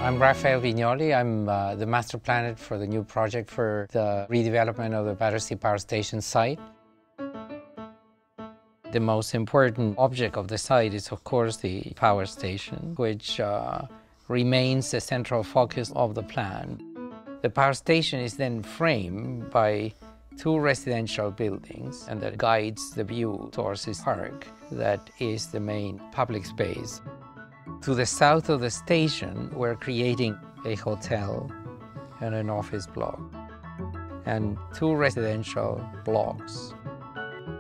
I'm Rafael Vinoly. I'm the master planner for the new project for the redevelopment of the Battersea Power Station site. The most important object of the site is, of course, the power station, which remains the central focus of the plan. The power station is then framed by two residential buildings, and that guides the view towards this park that is the main public space. To the south of the station, we're creating a hotel and an office block and two residential blocks.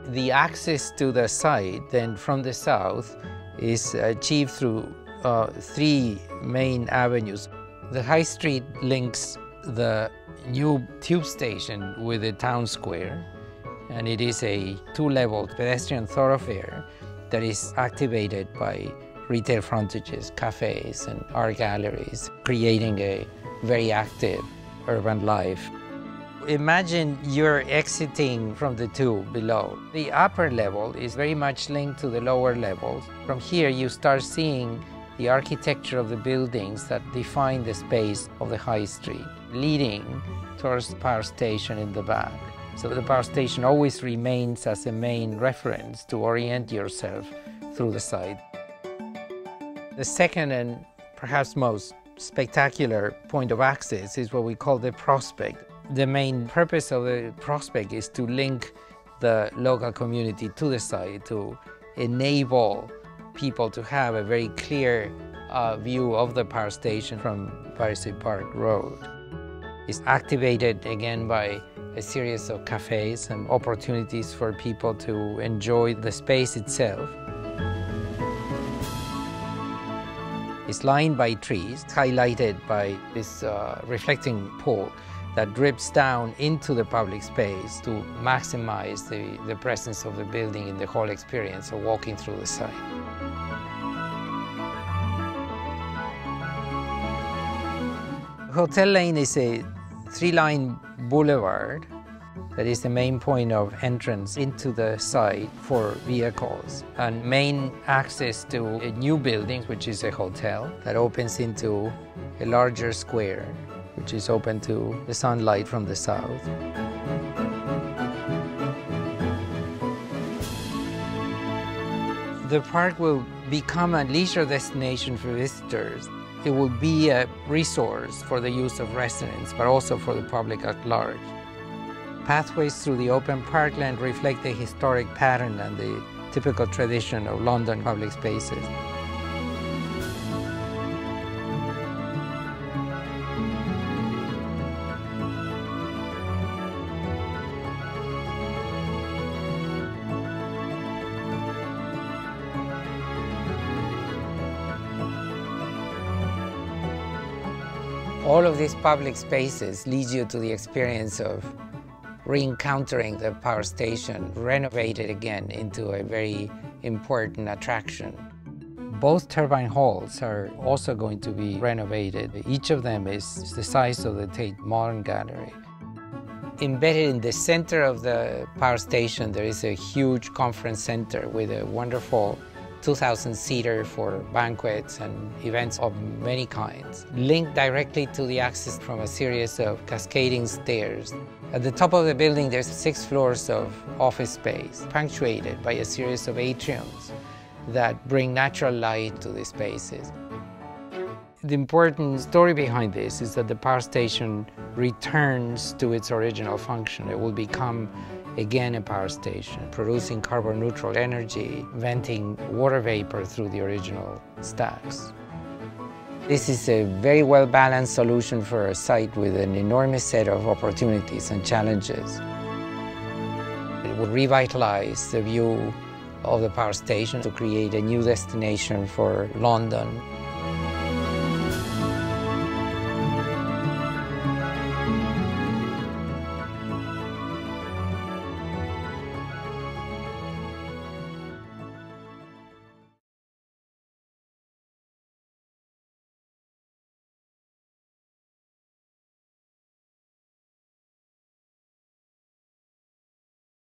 The access to the site then from the south is achieved through three main avenues. The High Street links the new tube station with the town square, and it is a two-level pedestrian thoroughfare that is activated by retail frontages, cafes, and art galleries, creating a very active urban life. Imagine you're exiting from the tube below. The upper level is very much linked to the lower levels. From here, you start seeing the architecture of the buildings that define the space of the high street, leading towards the power station in the back. So the power station always remains as a main reference to orient yourself through the site. The second and perhaps most spectacular point of access is what we call the prospect. The main purpose of the prospect is to link the local community to the site, to enable people to have a very clear view of the power station from Battersea Park Road. It's activated again by a series of cafes and opportunities for people to enjoy the space itself. It's lined by trees, highlighted by this reflecting pool that drips down into the public space to maximize the presence of the building in the whole experience of walking through the site. Hotel Lane is a three-line boulevard that is the main point of entrance into the site for vehicles, and main access to a new building, which is a hotel that opens into a larger square, which is open to the sunlight from the south. The park will become a leisure destination for visitors. It will be a resource for the use of residents, but also for the public at large. Pathways through the open parkland reflect the historic pattern and the typical tradition of London public spaces. All of these public spaces lead you to the experience of re-encountering the power station, renovated again into a very important attraction. Both turbine halls are also going to be renovated. Each of them is the size of the Tate Modern Gallery. Embedded in the center of the power station, there is a huge conference center with a wonderful 2,000-seater for banquets and events of many kinds, linked directly to the access from a series of cascading stairs. At the top of the building, there's 6 floors of office space, punctuated by a series of atriums that bring natural light to the spaces. The important story behind this is that the power station returns to its original function. It will become again a power station, producing carbon-neutral energy, venting water vapor through the original stacks. This is a very well-balanced solution for a site with an enormous set of opportunities and challenges. It will revitalize the view of the power station to create a new destination for London.